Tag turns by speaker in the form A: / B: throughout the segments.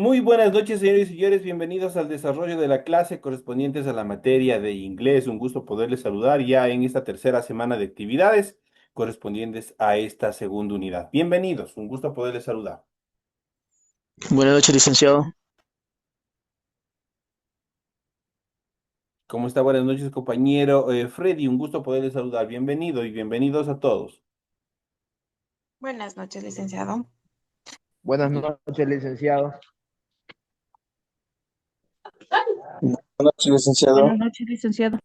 A: Muy buenas noches, señores y señores. Bienvenidos al desarrollo de la clase correspondientes a la materia de inglés. Un gusto poderles saludar ya en esta tercera semana de actividades correspondientes a esta segunda unidad. Bienvenidos, un gusto poderles saludar.
B: Buenas noches, licenciado.
A: ¿Cómo está? Buenas noches, compañero Freddy. Un gusto poderles saludar. Bienvenido y bienvenidos a todos.
C: Buenas noches, licenciado.
D: Buenas noches, licenciado.
E: Buenas noches, licenciado.
F: Buenas noches, licenciado.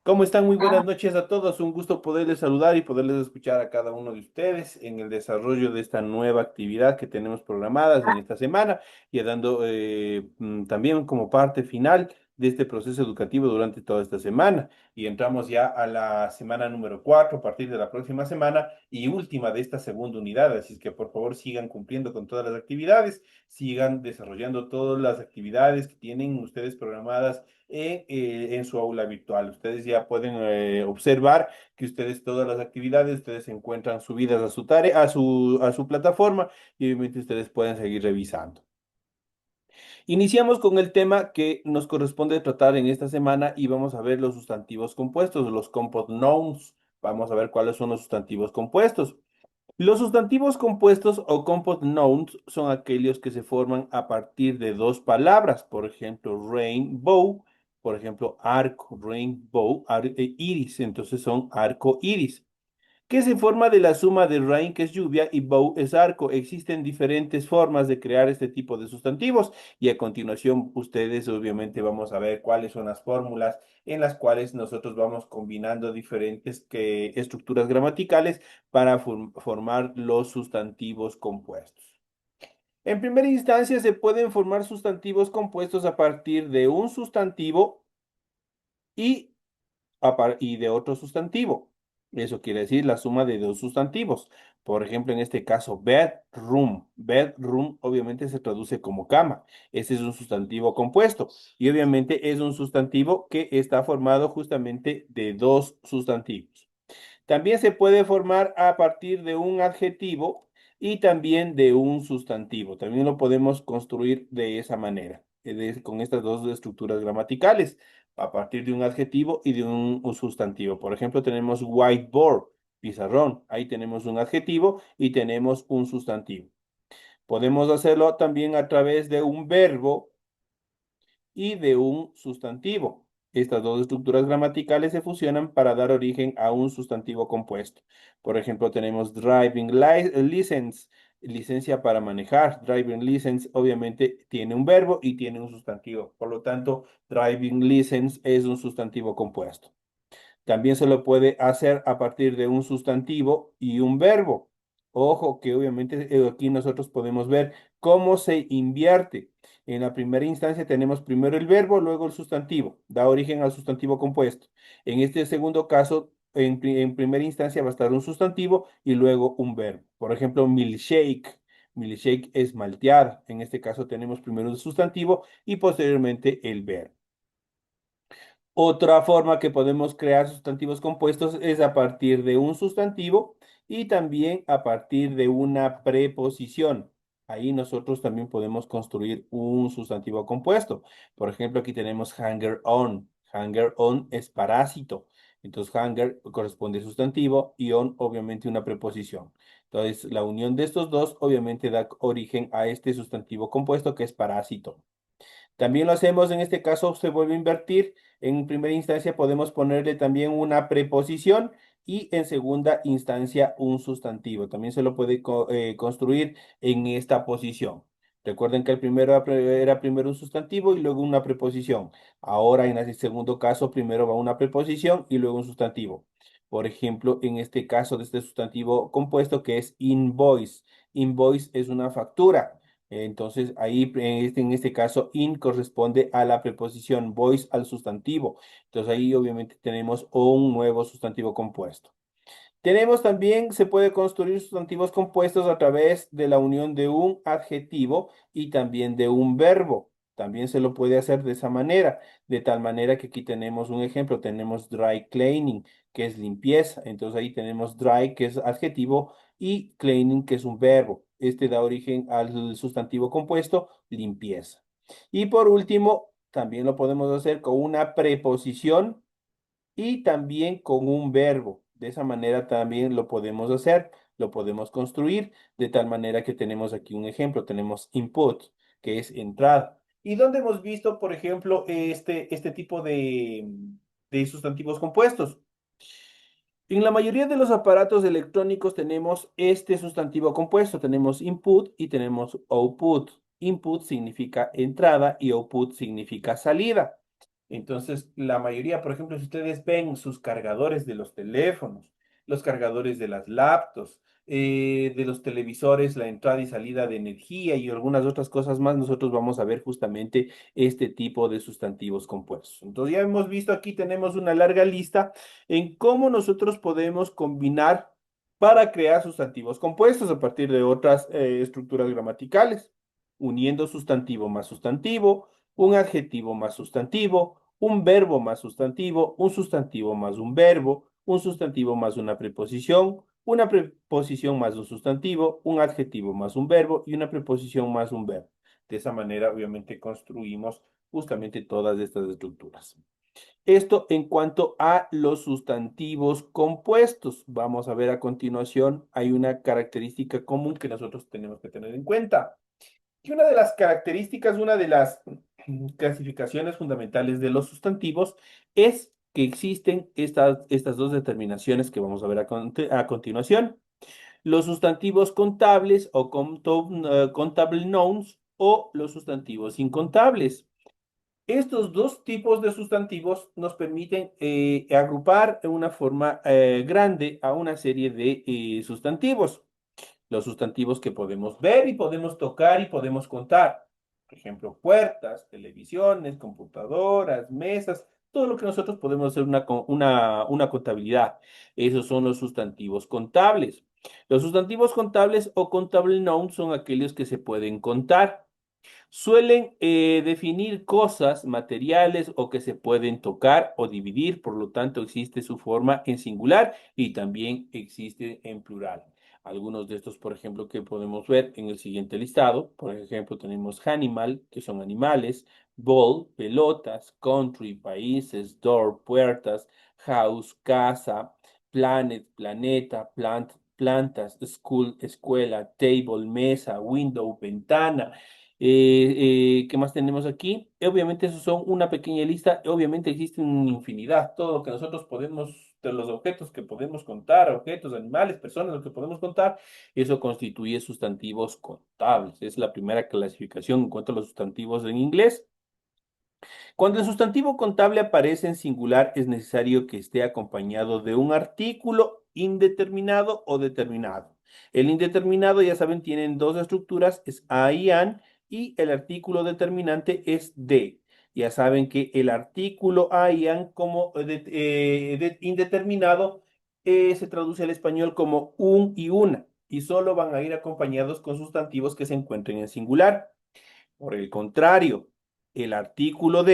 A: ¿Cómo están? Muy buenas noches a todos. Un gusto poderles saludar y poderles escuchar a cada uno de ustedes en el desarrollo de esta nueva actividad que tenemos programadas en esta semana y dando también como parte final de este proceso educativo durante toda esta semana. Y entramos ya a la semana número 4 a partir de la próxima semana y última de esta segunda unidad. Así es que por favor sigan cumpliendo con todas las actividades, sigan desarrollando todas las actividades que tienen ustedes programadas en su aula virtual. Ustedes ya pueden observar que ustedes todas las actividades, ustedes se encuentran subidas a su tarea, a su plataforma y obviamente ustedes pueden seguir revisando. Iniciamos con el tema que nos corresponde tratar en esta semana y vamos a ver los sustantivos compuestos, los compound nouns. Vamos a ver cuáles son los sustantivos compuestos. Los sustantivos compuestos o compound nouns son aquellos que se forman a partir de dos palabras, por ejemplo, rainbow, por ejemplo, arco, rainbow, iris, entonces son arco iris, que se forma de la suma de rain, que es lluvia, y bow es arco. Existen diferentes formas de crear este tipo de sustantivos y a continuación ustedes obviamente vamos a ver cuáles son las fórmulas en las cuales nosotros vamos combinando diferentes estructuras gramaticales para formar los sustantivos compuestos. En primera instancia se pueden formar sustantivos compuestos a partir de un sustantivo y y de otro sustantivo. Eso quiere decir la suma de dos sustantivos. Por ejemplo, en este caso, bedroom. Bedroom obviamente se traduce como cama. Este es un sustantivo compuesto y obviamente es un sustantivo que está formado justamente de dos sustantivos. También se puede formar a partir de un adjetivo y también de un sustantivo. También lo podemos construir de esa manera, con estas dos estructuras gramaticales, a partir de un adjetivo y de un sustantivo. Por ejemplo, tenemos whiteboard, pizarrón. Ahí tenemos un adjetivo y tenemos un sustantivo. Podemos hacerlo también a través de un verbo y de un sustantivo. Estas dos estructuras gramaticales se fusionan para dar origen a un sustantivo compuesto. Por ejemplo, tenemos license, licencia para manejar. Driving license obviamente tiene un verbo y tiene un sustantivo. Por lo tanto, driving license es un sustantivo compuesto. También se lo puede hacer a partir de un sustantivo y un verbo. Ojo que obviamente aquí nosotros podemos ver cómo se invierte. En la primera instancia tenemos primero el verbo, luego el sustantivo. Da origen al sustantivo compuesto. En este segundo caso, en primera instancia va a estar un sustantivo y luego un verbo. Por ejemplo, milkshake. Milkshake es malteada. En este caso tenemos primero el sustantivo y posteriormente el verbo. Otra forma que podemos crear sustantivos compuestos es a partir de un sustantivo y también a partir de una preposición. Ahí nosotros también podemos construir un sustantivo compuesto. Por ejemplo, aquí tenemos hanger on. Hanger on es parásito. Entonces, hanger corresponde a sustantivo y on obviamente una preposición. Entonces, la unión de estos dos obviamente da origen a este sustantivo compuesto que es parásito. También lo hacemos, en este caso se vuelve a invertir. En primera instancia podemos ponerle también una preposición y en segunda instancia un sustantivo. También se lo puede construir en esta posición. Recuerden que el primero era primero un sustantivo y luego una preposición. Ahora en el segundo caso primero va una preposición y luego un sustantivo. Por ejemplo, en este caso de este sustantivo compuesto que es invoice. Invoice es una factura. Entonces, ahí en este caso, in corresponde a la preposición, voice al sustantivo. Entonces, ahí obviamente tenemos un nuevo sustantivo compuesto. Tenemos también, se puede construir sustantivos compuestos a través de la unión de un adjetivo y también de un verbo. También se lo puede hacer de esa manera, de tal manera que aquí tenemos un ejemplo, tenemos dry cleaning, que es limpieza. Entonces ahí tenemos dry, que es adjetivo, y cleaning, que es un verbo. Este da origen al sustantivo compuesto, limpieza. Y por último, también lo podemos hacer con una preposición y también con un verbo. De esa manera también lo podemos hacer, lo podemos construir, de tal manera que tenemos aquí un ejemplo, tenemos input, que es entrada. ¿Y dónde hemos visto, por ejemplo, este tipo de sustantivos compuestos? En la mayoría de los aparatos electrónicos tenemos este sustantivo compuesto, tenemos input y tenemos output. Input significa entrada y output significa salida. Entonces, la mayoría, por ejemplo, si ustedes ven sus cargadores de los teléfonos, los cargadores de las laptops, de los televisores, la entrada y salida de energía y algunas otras cosas más, nosotros vamos a ver justamente este tipo de sustantivos compuestos. Entonces, ya hemos visto aquí, tenemos una larga lista en cómo nosotros podemos combinar para crear sustantivos compuestos a partir de otras estructuras gramaticales, uniendo sustantivo más sustantivo, un adjetivo más sustantivo, un verbo más sustantivo, un sustantivo más un verbo, un sustantivo más una preposición más un sustantivo, un adjetivo más un verbo y una preposición más un verbo. De esa manera, obviamente, construimos justamente todas estas estructuras. Esto en cuanto a los sustantivos compuestos. Vamos a ver a continuación, hay una característica común que nosotros tenemos que tener en cuenta. Y una de las características, una de las clasificaciones fundamentales de los sustantivos es que existen estas dos determinaciones que vamos a ver a continuación. Los sustantivos contables o contable nouns o los sustantivos incontables. Estos dos tipos de sustantivos nos permiten agrupar de una forma grande a una serie de sustantivos. Los sustantivos que podemos ver y podemos tocar y podemos contar. Por ejemplo, puertas, televisiones, computadoras, mesas, todo lo que nosotros podemos hacer una contabilidad. Esos son los sustantivos contables. Los sustantivos contables o contable nouns son aquellos que se pueden contar. Suelen definir cosas materiales o que se pueden tocar o dividir, por lo tanto existe su forma en singular y también existe en plural. Algunos de estos, por ejemplo, que podemos ver en el siguiente listado, por ejemplo, tenemos animal, que son animales, ball, pelotas, country, países, door, puertas, house, casa, planet, planeta, plantas, school, escuela, table, mesa, window, ventana. ¿Qué más tenemos aquí? Obviamente, esos son una pequeña lista. Obviamente existen una infinidad. Todo lo que nosotros podemos, de los objetos que podemos contar, objetos, animales, personas, lo que podemos contar, eso constituye sustantivos contables. Es la primera clasificación en cuanto a los sustantivos en inglés. Cuando el sustantivo contable aparece en singular, es necesario que esté acompañado de un artículo indeterminado o determinado. El indeterminado, ya saben, tienen dos estructuras, es a y an, y el artículo determinante es de. Ya saben que el artículo a y an como indeterminado se traduce al español como un y una, y solo van a ir acompañados con sustantivos que se encuentren en singular. Por el contrario, el artículo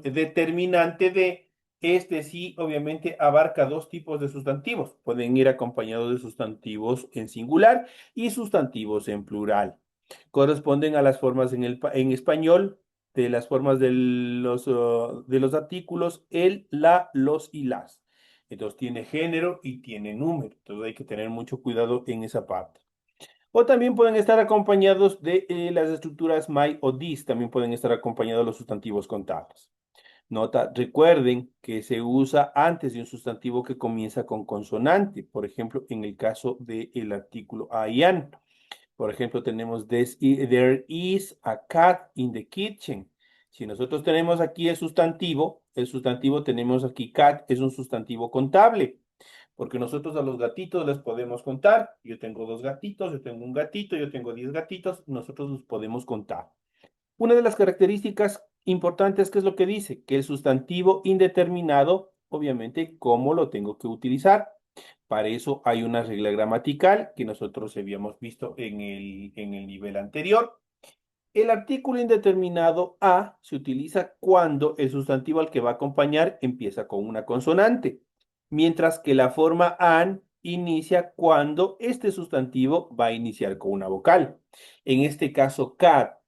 A: determinante de, este sí, obviamente abarca dos tipos de sustantivos. Pueden ir acompañados de sustantivos en singular y sustantivos en plural. Corresponden a las formas en español de las formas de los artículos, el, la, los y las. Entonces tiene género y tiene número. Entonces hay que tener mucho cuidado en esa parte. O también pueden estar acompañados de las estructuras my o this, también pueden estar acompañados los sustantivos contables. Nota, recuerden que se usa antes de un sustantivo que comienza con consonante, por ejemplo, en el caso del artículo I am. Por ejemplo, tenemos there is a cat in the kitchen. Si nosotros tenemos aquí el sustantivo tenemos aquí cat, es un sustantivo contable porque nosotros a los gatitos les podemos contar. Yo tengo dos gatitos, yo tengo un gatito, yo tengo 10 gatitos, nosotros los podemos contar. Una de las características importantes, ¿qué es lo que dice? Que el sustantivo indeterminado, obviamente, ¿cómo lo tengo que utilizar? Para eso hay una regla gramatical que nosotros habíamos visto en el nivel anterior. El artículo indeterminado a se utiliza cuando el sustantivo al que va a acompañar empieza con una consonante, mientras que la forma an inicia cuando este sustantivo va a iniciar con una vocal. En este caso, cat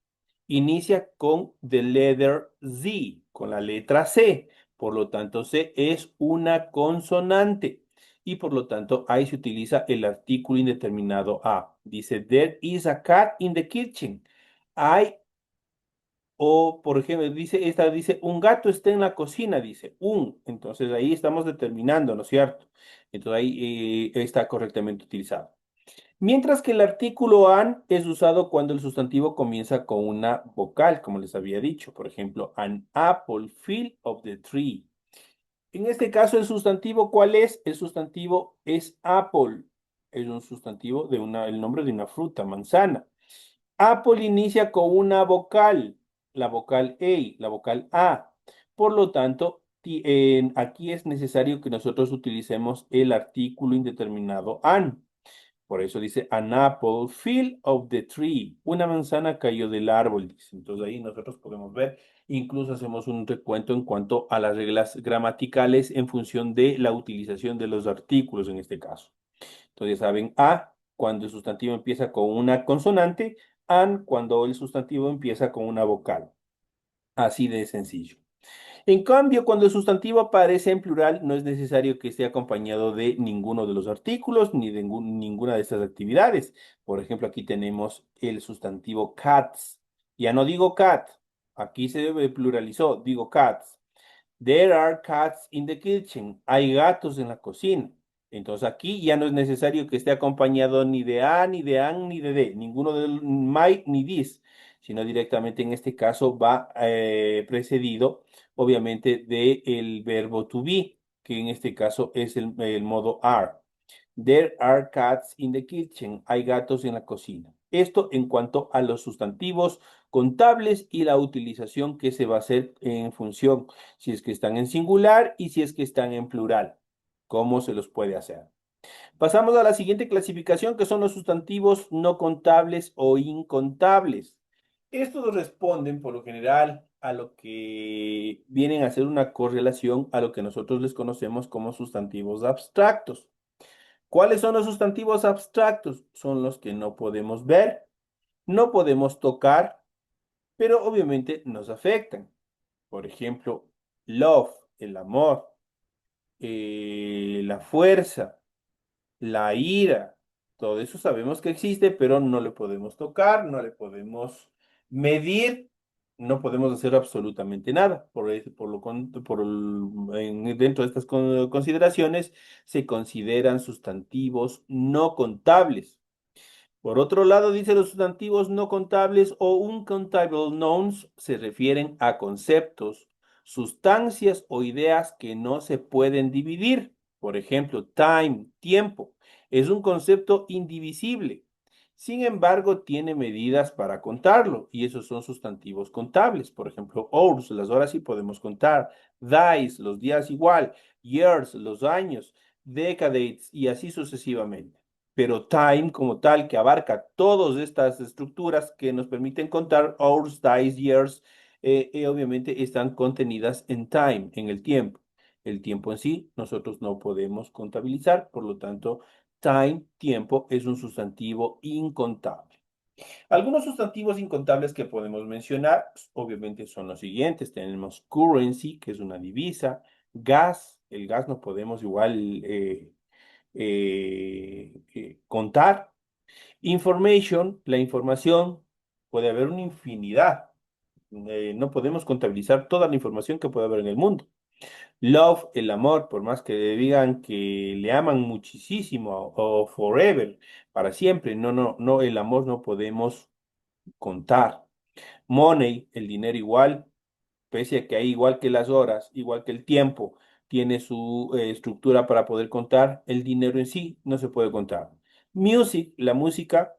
A: inicia con the letter Z, con la letra C. Por lo tanto, C es una consonante y por lo tanto ahí se utiliza el artículo indeterminado a. Dice, there is a cat in the kitchen. Hay, o por ejemplo, dice, un gato está en la cocina, dice, un. Entonces ahí estamos determinando, ¿no es cierto? Entonces ahí está correctamente utilizado. Mientras que el artículo an es usado cuando el sustantivo comienza con una vocal, como les había dicho. Por ejemplo, an apple fell of the tree. En este caso, el sustantivo, ¿cuál es? El sustantivo es apple. Es un sustantivo el nombre de una fruta, manzana. Apple inicia con una vocal, la vocal A. Por lo tanto, aquí es necesario que nosotros utilicemos el artículo indeterminado an. Por eso dice, an apple fell of the tree. Una manzana cayó del árbol, dice. Entonces ahí nosotros podemos ver, incluso hacemos un recuento en cuanto a las reglas gramaticales en función de la utilización de los artículos en este caso. Entonces ya saben, a cuando el sustantivo empieza con una consonante, an cuando el sustantivo empieza con una vocal. Así de sencillo. En cambio, cuando el sustantivo aparece en plural, no es necesario que esté acompañado de ninguno de los artículos ni de ninguna de estas actividades. Por ejemplo, aquí tenemos el sustantivo cats. Ya no digo cat, aquí se pluralizó, digo cats. There are cats in the kitchen. Hay gatos en la cocina. Entonces aquí ya no es necesario que esté acompañado ni de a, ni de an, ni de ninguno del might ni this, sino directamente en este caso va precedido, obviamente, del verbo to be, que en este caso es el modo are. There are cats in the kitchen. Hay gatos en la cocina. Esto en cuanto a los sustantivos contables y la utilización que se va a hacer en función, si es que están en singular y si es que están en plural. ¿Cómo se los puede hacer? Pasamos a la siguiente clasificación, que son los sustantivos no contables o incontables. Estos responden por lo general a lo que vienen a ser una correlación a lo que nosotros les conocemos como sustantivos abstractos. ¿Cuáles son los sustantivos abstractos? Son los que no podemos ver, no podemos tocar, pero obviamente nos afectan. Por ejemplo, love, el amor, la fuerza, la ira, todo eso sabemos que existe, pero no le podemos tocar, no le podemos medir, no podemos hacer absolutamente nada. Dentro de estas consideraciones se consideran sustantivos no contables. Por otro lado, dice los sustantivos no contables o uncountable nouns se refieren a conceptos, sustancias o ideas que no se pueden dividir. Por ejemplo, time, tiempo, es un concepto indivisible. Sin embargo, tiene medidas para contarlo y esos son sustantivos contables. Por ejemplo, hours, las horas sí podemos contar, days, los días igual, years, los años, decades y así sucesivamente, pero time como tal, que abarca todas estas estructuras que nos permiten contar hours, days, years, obviamente están contenidas en time, en el tiempo. El tiempo en sí nosotros no podemos contabilizar, por lo tanto, time, tiempo, es un sustantivo incontable. Algunos sustantivos incontables que podemos mencionar, pues, obviamente son los siguientes. Tenemos currency, que es una divisa, gas, el gas no podemos igual contar. Information, la información, puede haber una infinidad. No podemos contabilizar toda la información que puede haber en el mundo. Love, el amor, por más que digan que le aman muchísimo o forever, para siempre, no, no, no, el amor no podemos contar. Money, el dinero igual, pese a que hay igual que las horas, igual que el tiempo, tiene su estructura para poder contar, el dinero en sí no se puede contar. Music, la música,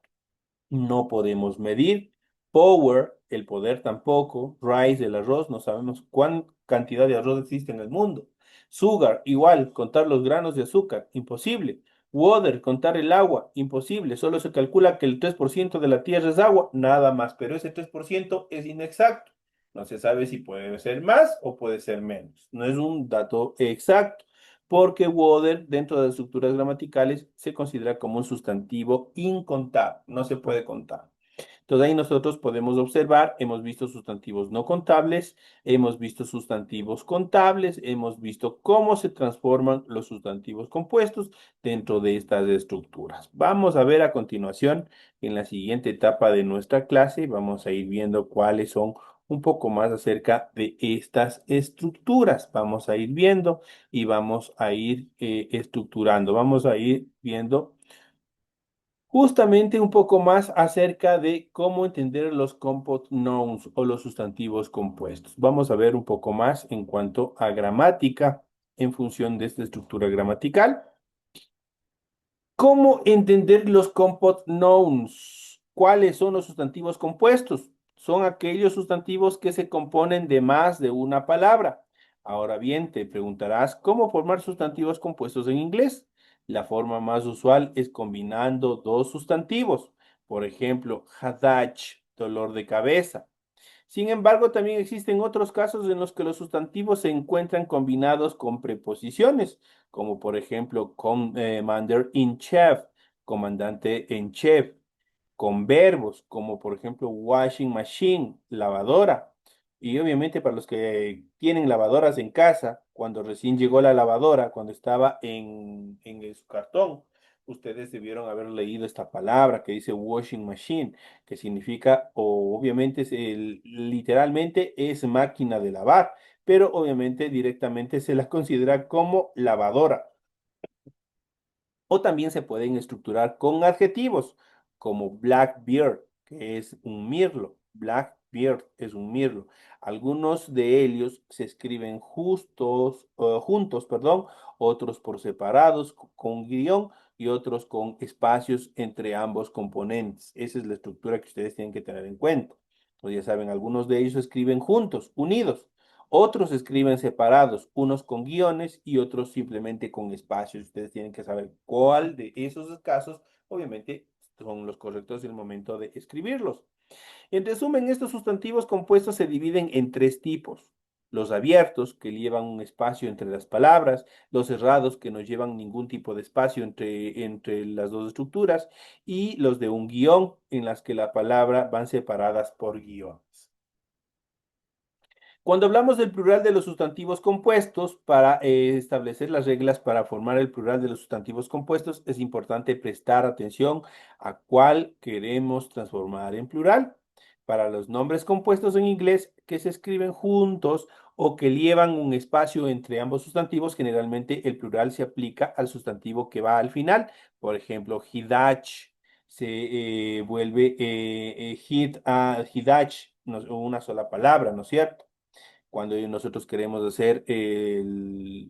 A: no podemos medir. Power, el poder tampoco. Rice, el arroz, no sabemos cuán cantidad de arroz existe en el mundo. Sugar, igual, contar los granos de azúcar, imposible. Water, contar el agua, imposible. Solo se calcula que el 3% de la Tierra es agua, nada más. Pero ese 3% es inexacto. No se sabe si puede ser más o puede ser menos. No es un dato exacto, porque water dentro de las estructuras gramaticales se considera como un sustantivo incontable. No se puede contar. Entonces ahí nosotros podemos observar, hemos visto sustantivos no contables, hemos visto sustantivos contables, hemos visto cómo se transforman los sustantivos compuestos dentro de estas estructuras. Vamos a ver a continuación, en la siguiente etapa de nuestra clase, vamos a ir viendo cuáles son un poco más acerca de estas estructuras. Vamos a ir viendo y vamos a ir estructurando. Vamos a ir viendo justamente un poco más acerca de cómo entender los compound nouns o los sustantivos compuestos. Vamos a ver un poco más en cuanto a gramática en función de esta estructura gramatical. ¿Cómo entender los compound nouns? ¿Cuáles son los sustantivos compuestos? Son aquellos sustantivos que se componen de más de una palabra. Ahora bien, te preguntarás cómo formar sustantivos compuestos en inglés. La forma más usual es combinando dos sustantivos. Por ejemplo, headache, dolor de cabeza. Sin embargo, también existen otros casos en los que los sustantivos se encuentran combinados con preposiciones, como por ejemplo commander in chief, comandante en chef, con verbos, como por ejemplo washing machine, lavadora. Y obviamente para los que tienen lavadoras en casa, cuando recién llegó la lavadora, cuando estaba en su cartón, ustedes debieron haber leído esta palabra que dice washing machine, que significa, o obviamente literalmente es máquina de lavar, pero obviamente directamente se la considera como lavadora. O también se pueden estructurar con adjetivos, como Blackbeard, que es un mirlo. Blackbeard es un mirlo. Algunos de ellos se escriben juntos, perdón, otros por separados con guión y otros con espacios entre ambos componentes. Esa es la estructura que ustedes tienen que tener en cuenta. Pues ya saben, algunos de ellos se escriben juntos, unidos. Otros escriben separados, unos con guiones y otros simplemente con espacios. Ustedes tienen que saber cuál de esos casos, obviamente, son los correctos en el momento de escribirlos. En resumen, estos sustantivos compuestos se dividen en tres tipos. Los abiertos, que llevan un espacio entre las palabras, los cerrados, que no llevan ningún tipo de espacio entre las dos estructuras, y los de un guión, en las que la palabra van separadas por guiones. Cuando hablamos del plural de los sustantivos compuestos, para establecer las reglas para formar el plural de los sustantivos compuestos, es importante prestar atención a cuál queremos transformar en plural. Para los nombres compuestos en inglés que se escriben juntos o que llevan un espacio entre ambos sustantivos, generalmente el plural se aplica al sustantivo que va al final. Por ejemplo, hidach se vuelve hidach, una sola palabra, ¿no es cierto? Cuando nosotros queremos hacer el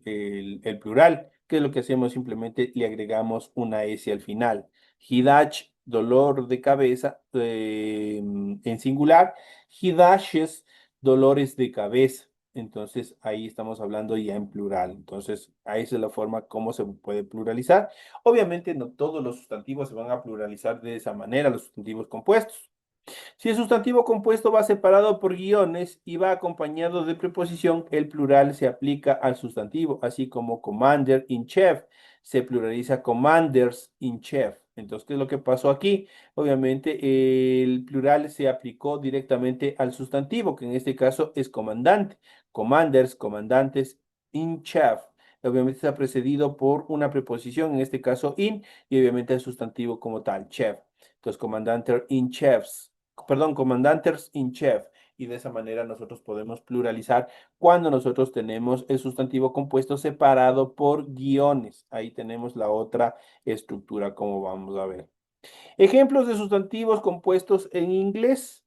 A: plural, ¿qué es lo que hacemos? Simplemente le agregamos una S al final. Hidach, dolor de cabeza, en singular. Hidashes, dolores de cabeza. Entonces, ahí estamos hablando ya en plural. Entonces, ahí es la forma como se puede pluralizar. Obviamente, no todos los sustantivos se van a pluralizar de esa manera, los sustantivos compuestos. Si el sustantivo compuesto va separado por guiones y va acompañado de preposición, el plural se aplica al sustantivo, así como commander in chief se pluraliza commanders in chief. Entonces, ¿qué es lo que pasó aquí? Obviamente, el plural se aplicó directamente al sustantivo, que en este caso es comandante. Commanders, comandantes in chief. Obviamente está precedido por una preposición, en este caso in, y obviamente el sustantivo como tal, chef. Entonces, comandante in chiefs, perdón, commandanters in chief. Y de esa manera nosotros podemos pluralizar cuando nosotros tenemos el sustantivo compuesto separado por guiones. Ahí tenemos la otra estructura, como vamos a ver. Ejemplos de sustantivos compuestos en inglés.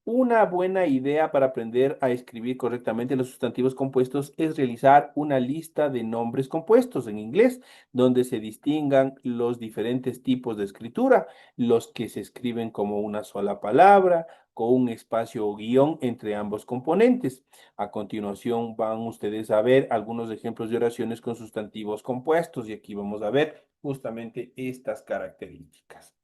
A: Una buena idea para aprender a escribir correctamente los sustantivos compuestos es realizar una lista de nombres compuestos en inglés, donde se distingan los diferentes tipos de escritura, los que se escriben como una sola palabra, con un espacio o guión entre ambos componentes. A continuación van ustedes a ver algunos ejemplos de oraciones con sustantivos compuestos y aquí vamos a ver justamente estas características.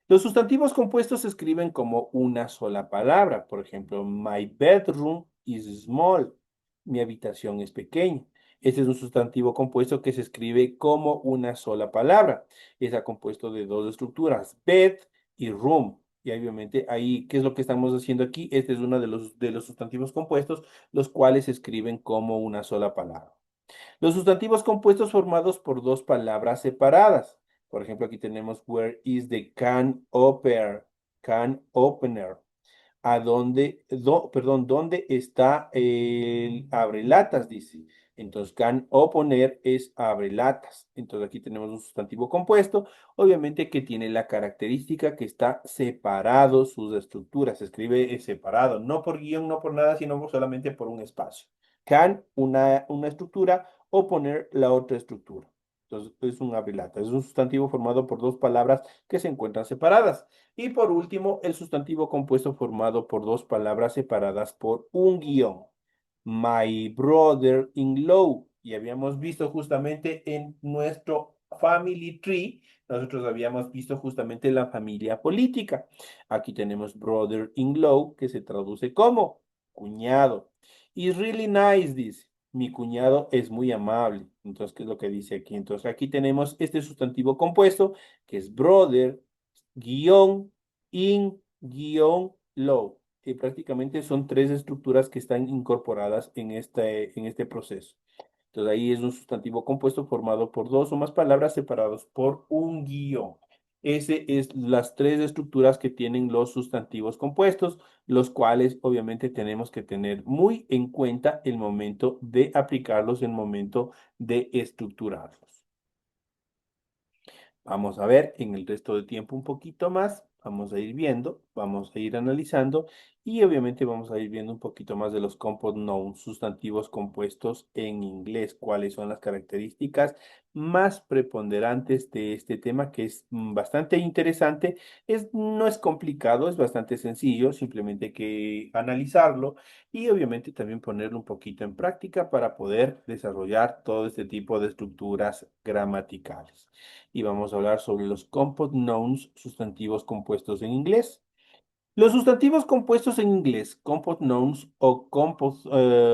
A: Los sustantivos compuestos se escriben como una sola palabra. Por ejemplo, my bedroom is small. Mi habitación es pequeña. Este es un sustantivo compuesto que se escribe como una sola palabra. Está compuesto de dos estructuras, bed y room. Y obviamente ahí, ¿qué es lo que estamos haciendo aquí? Este es uno de los sustantivos compuestos, los cuales se escriben como una sola palabra. Los sustantivos compuestos formados por dos palabras separadas. Por ejemplo, aquí tenemos where is the can opener, can opener. ¿Dónde está el abrelatas? Dice. Entonces, can opener es abrelatas. Entonces, aquí tenemos un sustantivo compuesto, obviamente que tiene la característica que está separado sus estructuras. Se escribe separado, no por guión, no por nada, sino solamente por un espacio. Can, una estructura, o poner la otra estructura. Entonces, es un abrelata. Es un sustantivo formado por dos palabras que se encuentran separadas. Y por último, el sustantivo compuesto formado por dos palabras separadas por un guión. My brother-in-law. Y habíamos visto justamente en nuestro family tree, nosotros habíamos visto justamente la familia política. Aquí tenemos brother-in-law, que se traduce como cuñado. Is really nice, dice. Mi cuñado es muy amable. Entonces, ¿qué es lo que dice aquí? Entonces, aquí tenemos este sustantivo compuesto, que es brother, guión, in, guión, low. Y prácticamente son tres estructuras que están incorporadas en este proceso. Entonces ahí es un sustantivo compuesto formado por dos o más palabras separados por un guión. Ese es las tres estructuras que tienen los sustantivos compuestos, los cuales obviamente tenemos que tener muy en cuenta el momento de aplicarlos, el momento de estructurarlos. Vamos a ver en el resto de tiempo un poquito más, vamos a ir viendo, vamos a ir analizando y obviamente vamos a ir viendo un poquito más de los compound nouns, sustantivos compuestos en inglés, cuáles son las características más preponderantes de este tema que es bastante interesante, no es complicado, es bastante sencillo, simplemente hay que analizarlo y obviamente también ponerlo un poquito en práctica para poder desarrollar todo este tipo de estructuras gramaticales y vamos a hablar sobre los compound nouns, sustantivos compuestos en inglés. Los sustantivos compuestos en inglés, compound nouns o compound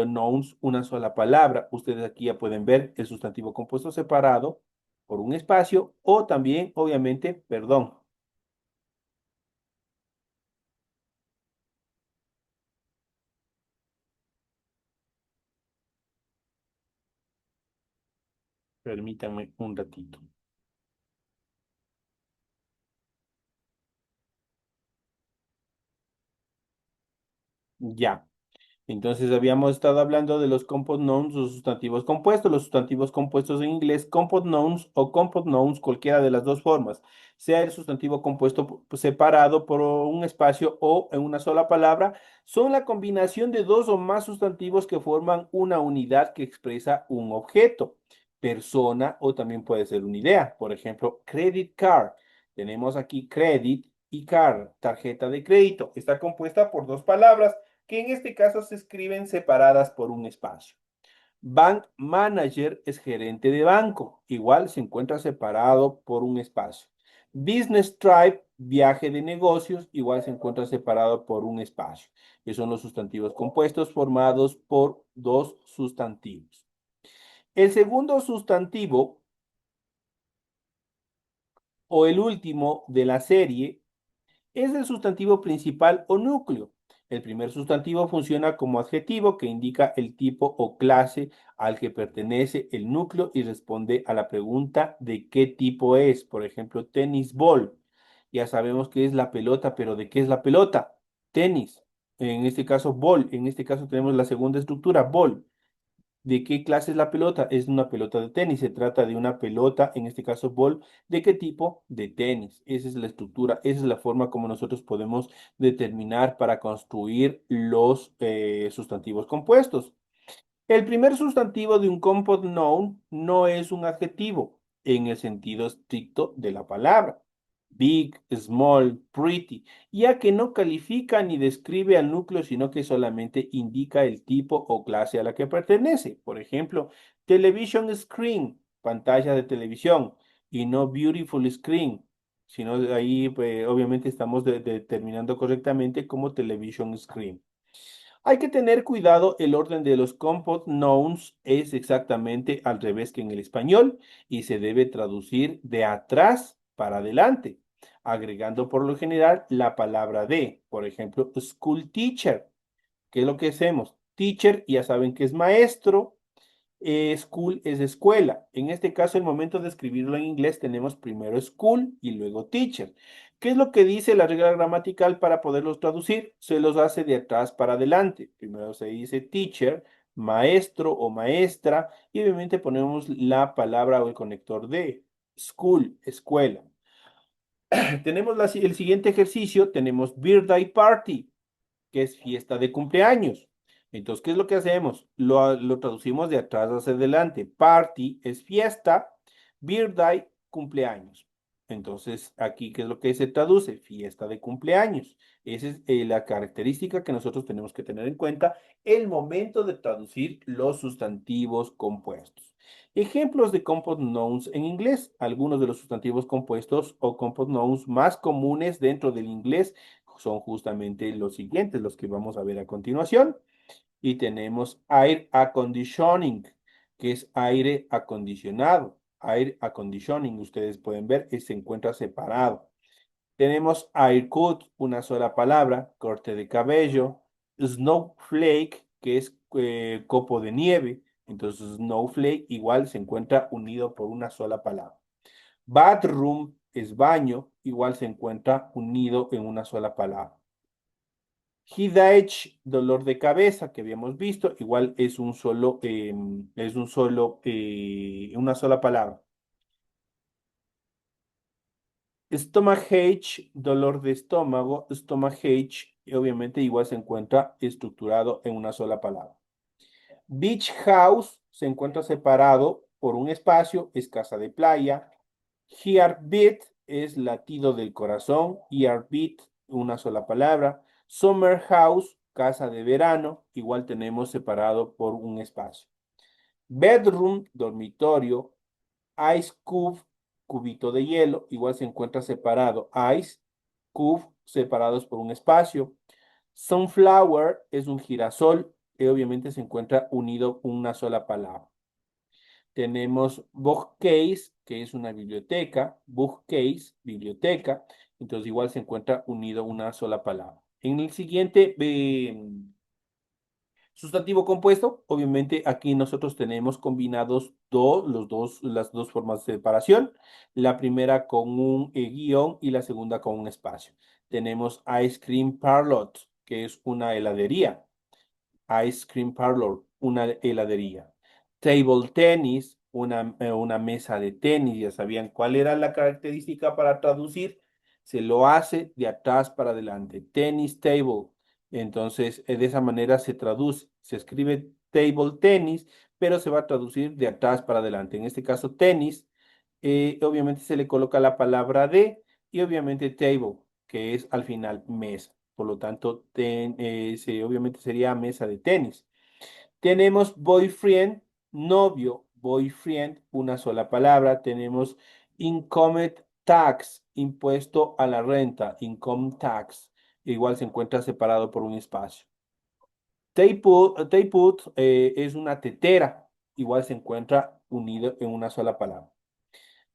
A: nouns, una sola palabra. Ustedes aquí ya pueden ver el sustantivo compuesto separado por un espacio o también, obviamente, perdón. Permítanme un ratito. Ya. Entonces habíamos estado hablando de los compound nouns o sustantivos compuestos. Los sustantivos compuestos en inglés, compound nouns o compound nouns, cualquiera de las dos formas, sea el sustantivo compuesto separado por un espacio o en una sola palabra, son la combinación de dos o más sustantivos que forman una unidad que expresa un objeto, persona o también puede ser una idea. Por ejemplo, credit card. Tenemos aquí credit y card, tarjeta de crédito. Está compuesta por dos palabras que en este caso se escriben separadas por un espacio. Bank manager es gerente de banco, igual se encuentra separado por un espacio. Business trip, viaje de negocios, igual se encuentra separado por un espacio. Que son los sustantivos compuestos formados por dos sustantivos. El segundo sustantivo o el último de la serie es el sustantivo principal o núcleo. El primer sustantivo funciona como adjetivo que indica el tipo o clase al que pertenece el núcleo y responde a la pregunta de qué tipo es. Por ejemplo, tenis ball. Ya sabemos qué es la pelota, pero ¿de qué es la pelota? Tenis. En este caso, ball. En este caso tenemos la segunda estructura, ball. ¿De qué clase es la pelota? Es una pelota de tenis. Se trata de una pelota, en este caso ball. ¿De qué tipo? De tenis. Esa es la estructura, esa es la forma como nosotros podemos determinar para construir los sustantivos compuestos. El primer sustantivo de un compound noun no es un adjetivo en el sentido estricto de la palabra. big, small, pretty, ya que no califica ni describe al núcleo, sino que solamente indica el tipo o clase a la que pertenece. Por ejemplo, television screen, pantalla de televisión, y no beautiful screen, sino ahí pues, obviamente estamos determinando correctamente como television screen. Hay que tener cuidado, el orden de los compound nouns es exactamente al revés que en el español y se debe traducir de atrás para adelante, agregando por lo general la palabra de, por ejemplo, school teacher. ¿Qué es lo que hacemos? Teacher, ya saben que es maestro, school es escuela. En este caso, el momento de escribirlo en inglés, tenemos primero school y luego teacher. ¿Qué es lo que dice la regla gramatical para poderlos traducir? Se los hace de atrás para adelante. Primero se dice teacher, maestro o maestra, y obviamente ponemos la palabra o el conector de school, escuela. Tenemos el siguiente ejercicio, tenemos birthday party, que es fiesta de cumpleaños. Entonces, ¿qué es lo que hacemos? Lo traducimos de atrás hacia adelante. Party es fiesta, birthday, cumpleaños. Entonces, aquí, ¿qué es lo que se traduce? Fiesta de cumpleaños. Esa es la característica que nosotros tenemos que tener en cuenta el momento de traducir los sustantivos compuestos. Ejemplos de compound nouns en inglés. Algunos de los sustantivos compuestos o compound nouns más comunes dentro del inglés son justamente los siguientes, los que vamos a ver a continuación. Y tenemos air aconditioning, que es aire acondicionado. Air aconditioning, ustedes pueden ver que se encuentra separado. Tenemos air cut, una sola palabra, corte de cabello. Snowflake, que es copo de nieve. Entonces, snowflake igual se encuentra unido por una sola palabra. Bathroom es baño, igual se encuentra unido en una sola palabra. Headache, dolor de cabeza, que habíamos visto, igual es una sola palabra. Stomachache, dolor de estómago, stomachache, y obviamente igual se encuentra estructurado en una sola palabra. Beach house se encuentra separado por un espacio, es casa de playa. Heartbeat es latido del corazón, heartbeat, una sola palabra. Summer house, casa de verano, igual tenemos separado por un espacio. Bedroom, dormitorio. Ice cube, cubito de hielo, igual se encuentra separado. Ice, cube, separados por un espacio. Sunflower es un girasol, que obviamente se encuentra unido una sola palabra. Tenemos bookcase, que es una biblioteca, bookcase, biblioteca, entonces igual se encuentra unido una sola palabra. En el siguiente sustantivo compuesto, obviamente aquí nosotros tenemos combinados las dos formas de separación, la primera con un guión y la segunda con un espacio. Tenemos ice cream parlor, que es una heladería. Ice cream parlor, una heladería. Table tennis, una mesa de tenis. Ya sabían cuál era la característica para traducir. Se lo hace de atrás para adelante. Tennis table. Entonces, de esa manera se traduce. Se escribe table tenis, pero se va a traducir de atrás para adelante. En este caso, tenis. Obviamente se le coloca la palabra de y obviamente table, que es al final mesa. Por lo tanto, obviamente sería mesa de tenis. Tenemos boyfriend, novio, boyfriend, una sola palabra. Tenemos income tax, impuesto a la renta, income tax. Igual se encuentra separado por un espacio. Teapot es una tetera, igual se encuentra unido en una sola palabra.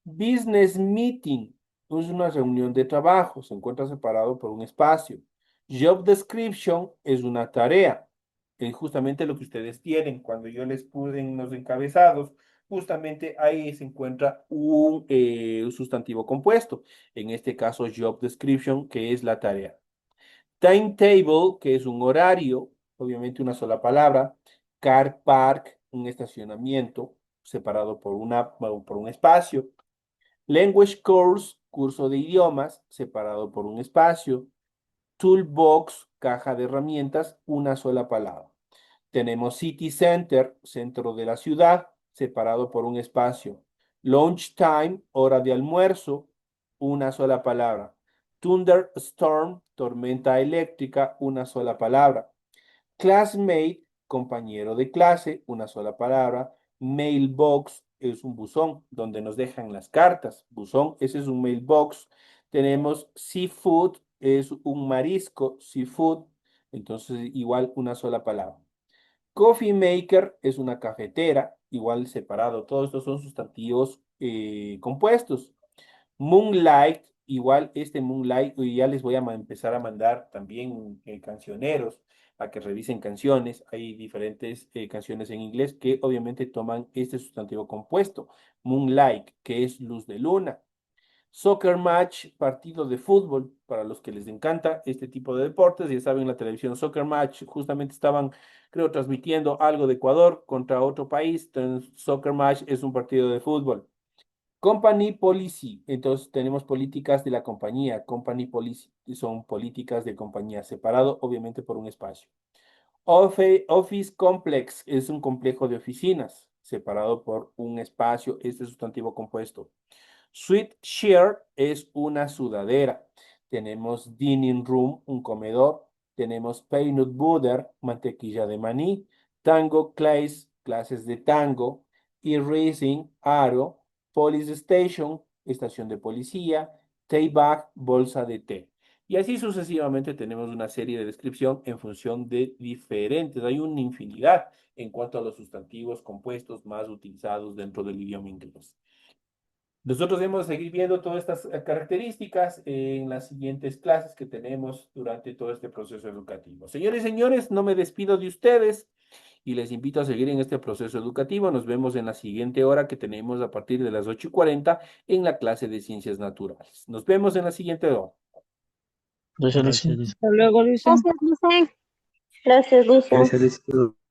A: Business meeting es una reunión de trabajo, se encuentra separado por un espacio. Job description es una tarea. Es justamente lo que ustedes tienen. Cuando yo les puse en los encabezados, justamente ahí se encuentra un sustantivo compuesto. En este caso, job description, que es la tarea. Timetable, que es un horario, obviamente una sola palabra. Car park, un estacionamiento separado por un espacio. Language course, curso de idiomas, separado por un espacio. Toolbox, caja de herramientas, una sola palabra. Tenemos city center, centro de la ciudad, separado por un espacio. Lunch time, hora de almuerzo, una sola palabra. Thunderstorm, tormenta eléctrica, una sola palabra. Classmate, compañero de clase, una sola palabra. Mailbox es un buzón donde nos dejan las cartas. Buzón, ese es un mailbox. Tenemos seafood, es un marisco, seafood, entonces igual una sola palabra. Coffee maker es una cafetera, igual separado. Todos estos son sustantivos compuestos. Moonlight, igual este Moonlight, y ya les voy a empezar a mandar también cancioneros a que revisen canciones. Hay diferentes canciones en inglés que obviamente toman este sustantivo compuesto. Moonlight, que es luz de luna. Soccer match, partido de fútbol, para los que les encanta este tipo de deportes. Ya saben, la televisión Soccer match, justamente estaban, creo, transmitiendo algo de Ecuador contra otro país. Entonces, Soccer match es un partido de fútbol. Company policy, entonces tenemos políticas de la compañía. Company policy son políticas de compañía, separado obviamente por un espacio. Office complex es un complejo de oficinas, separado por un espacio, este sustantivo compuesto. Sweatshirt es una sudadera. Tenemos dining room, un comedor. Tenemos peanut butter, mantequilla de maní. Tango class, clases de tango. Erasing, aro. Police station, estación de policía. Tea bag, bolsa de té. Y así sucesivamente tenemos una serie de descripción en función de diferentes. Hay una infinidad en cuanto a los sustantivos compuestos más utilizados dentro del idioma inglés. Nosotros hemos de seguir viendo todas estas características en las siguientes clases que tenemos durante todo este proceso educativo. Señores y señores, no me despido de ustedes y les invito a seguir en este proceso educativo. Nos vemos en la siguiente hora que tenemos a partir de las 8:40 en la clase de ciencias naturales. Nos vemos en la siguiente hora.
B: Gracias,
D: Buenas
B: Licen.
D: noches.
F: Hasta luego, Luisa.
G: Gracias, Lucen. Gracias, Lucen.
E: Gracias, licenciado.